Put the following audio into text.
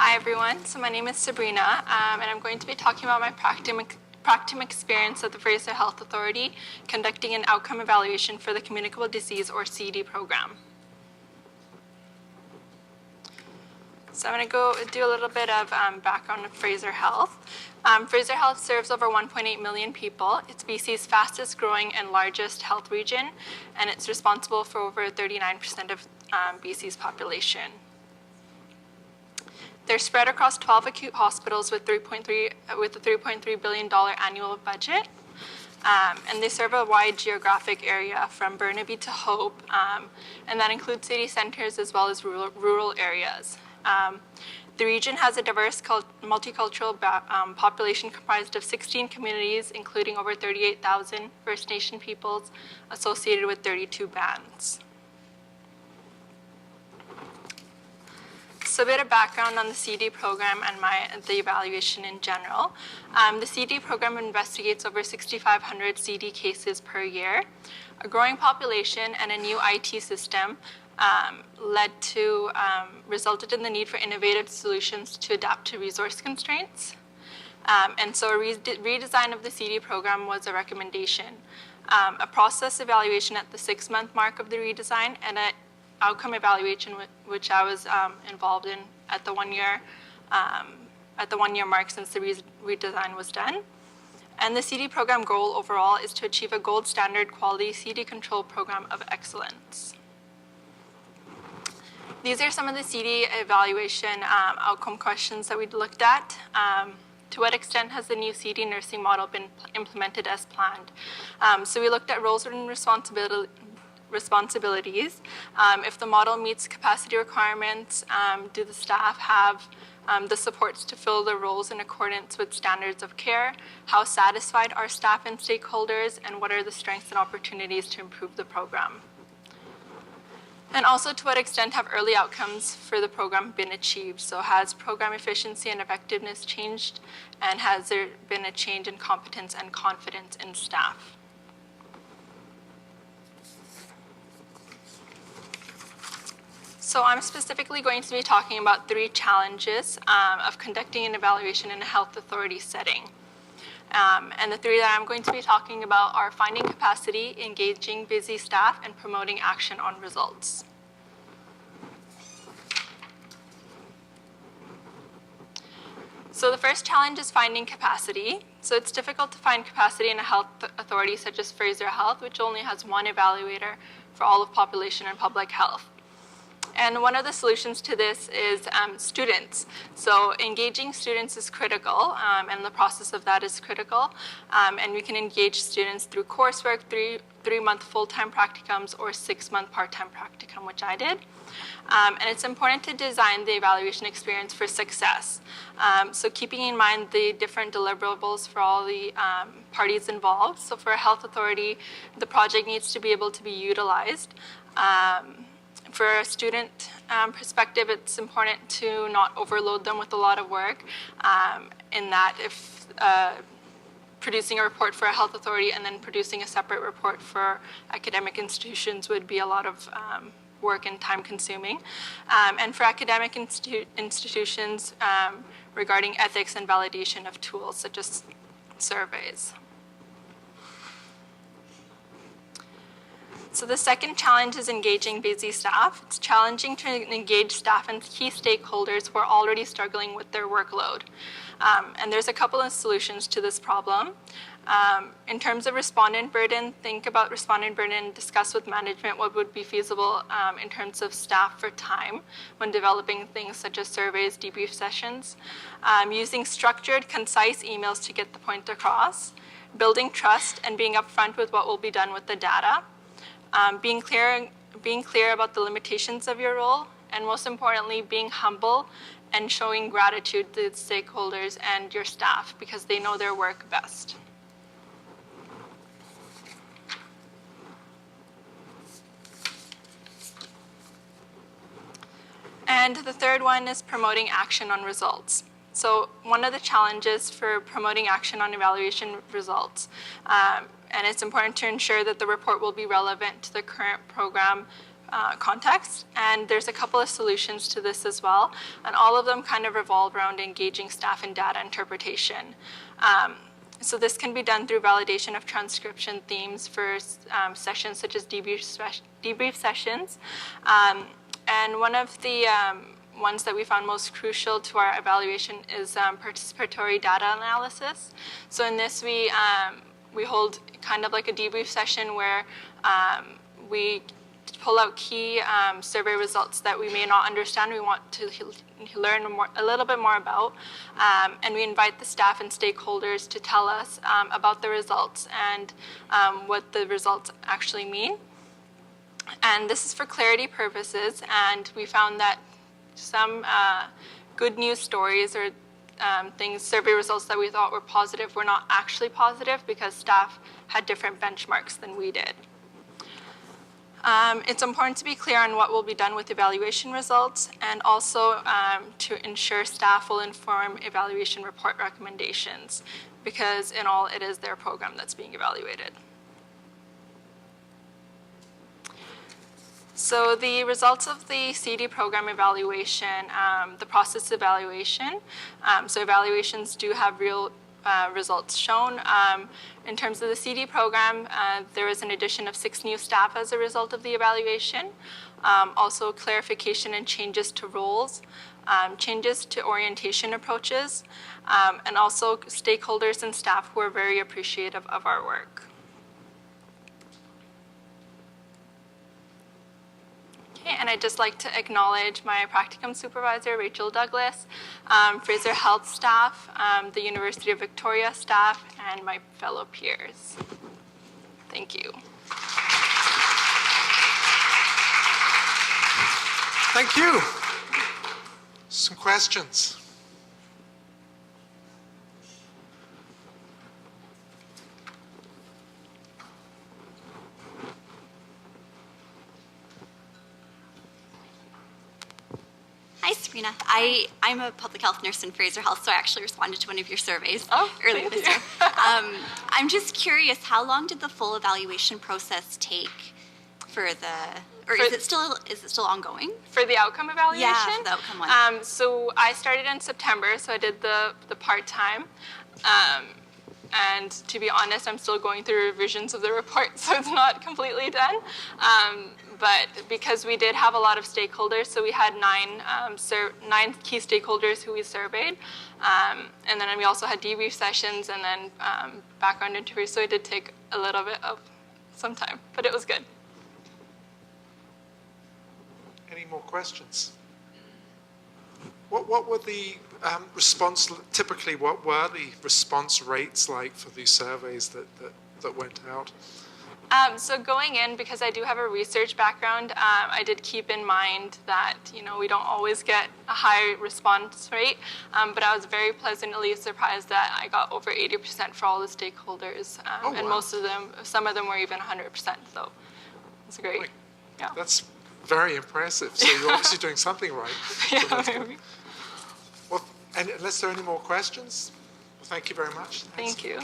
Hi everyone, so my name is Sabrina and I'm going to be talking about my practicum experience at the Fraser Health Authority conducting an outcome evaluation for the Communicable Disease or CD program. So I'm going to go do a little bit of background of Fraser Health. Fraser Health serves over 1.8 million people. It's BC's fastest growing and largest health region, and it's responsible for over 39% of BC's population. They're spread across 12 acute hospitals with a $3.3 billion annual budget. And they serve a wide geographic area from Burnaby to Hope, and that includes city centers as well as rural areas. The region has a diverse multicultural population comprised of 16 communities, including over 38,000 First Nation peoples associated with 32 bands. So a bit of background on the CD program and the evaluation in general. The CD program investigates over 6,500 CD cases per year. A growing population and a new IT system resulted in the need for innovative solutions to adapt to resource constraints. And so a redesign of the CD program was a recommendation. A process evaluation at the 6-month mark of the redesign and an outcome evaluation, which I was involved in at the 1 year mark since the redesign was done. And the CD program goal overall is to achieve a gold standard quality CD control program of excellence. These are some of the CD evaluation outcome questions that we looked at. To what extent has the new CD nursing model been implemented as planned? So we looked at roles and responsibilities. If the model meets capacity requirements, do the staff have the supports to fill the roles in accordance with standards of care? How satisfied are staff and stakeholders? And what are the strengths and opportunities to improve the program? And also, to what extent have early outcomes for the program been achieved? So has program efficiency and effectiveness changed? And has there been a change in competence and confidence in staff? So I'm specifically going to be talking about 3 challenges of conducting an evaluation in a health authority setting. And the 3 that I'm going to be talking about are finding capacity, engaging busy staff, and promoting action on results. So the first challenge is finding capacity. So it's difficult to find capacity in a health authority such as Fraser Health, which only has 1 evaluator for all of population and public health. And one of the solutions to this is students. So engaging students is critical, and the process of that is critical. And we can engage students through coursework, 3-month full-time practicums, or 6-month part-time practicum, which I did. And it's important to design the evaluation experience for success. So keeping in mind the different deliverables for all the parties involved. So for a health authority, the project needs to be able to be utilized. For a student perspective, it's important to not overload them with a lot of work, in that if producing a report for a health authority and then producing a separate report for academic institutions would be a lot of work and time consuming. And for academic institutions, regarding ethics and validation of tools such as surveys. So the second challenge is engaging busy staff. It's challenging to engage staff and key stakeholders who are already struggling with their workload. And there's a couple of solutions to this problem. In terms of respondent burden, think about respondent burden and discuss with management what would be feasible in terms of staff for time when developing things such as surveys, debrief sessions. Using structured, concise emails to get the point across. Building trust and being upfront with what will be done with the data. Being clear about the limitations of your role, and most importantly, being humble and showing gratitude to stakeholders and your staff because they know their work best. And the third one is promoting action on results. So one of the challenges for promoting action on evaluation results, and it's important to ensure that the report will be relevant to the current program context, and there's a couple of solutions to this as well, and all of them kind of revolve around engaging staff in data interpretation. So this can be done through validation of transcription themes for sessions such as debrief sessions. And one of the ones that we found most crucial to our evaluation is participatory data analysis. So in this, we hold kind of like a debrief session where we pull out key survey results that we may not understand, we want to learn a little bit more about, and we invite the staff and stakeholders to tell us about the results and what the results actually mean. And this is for clarity purposes, and we found that some good news stories or survey results that we thought were positive were not actually positive because staff had different benchmarks than we did. It's important to be clear on what will be done with evaluation results, and also to ensure staff will inform evaluation report recommendations, because in all, it is their program that's being evaluated. So the results of the CD program evaluation, the process evaluation, so evaluations do have real results shown. In terms of the CD program, there was an addition of 6 new staff as a result of the evaluation. Also clarification and changes to roles, changes to orientation approaches, and also stakeholders and staff who are very appreciative of our work. Okay, and I'd just like to acknowledge my practicum supervisor, Rachel Douglas, Fraser Health staff, the University of Victoria staff, and my fellow peers. Thank you. Thank you. Some questions? Hi, Sabrina. I'm a public health nurse in Fraser Health, so I actually responded to one of your surveys earlier this year. I'm just curious, how long did the full evaluation process take for is it still ongoing? For the outcome evaluation? Yeah, for the outcome one. So I started in September, so I did the part-time. And to be honest, I'm still going through revisions of the report, so it's not completely done. But because we did have a lot of stakeholders, so we had 9 key stakeholders who we surveyed. And then we also had debrief sessions and then background interviews, so it did take a little bit of some time, but it was good. Any more questions? What were the typically what were the response rates like for these surveys that went out? So going in, because I do have a research background, I did keep in mind that, we don't always get a high response rate, but I was very pleasantly surprised that I got over 80% for all the stakeholders, and most of them, some of them were even 100%, so it's great. Yeah. That's very impressive. So you're obviously doing something right. Yeah, maybe. Well, and unless there are any more questions, well, thank you very much. Thanks. Thank you.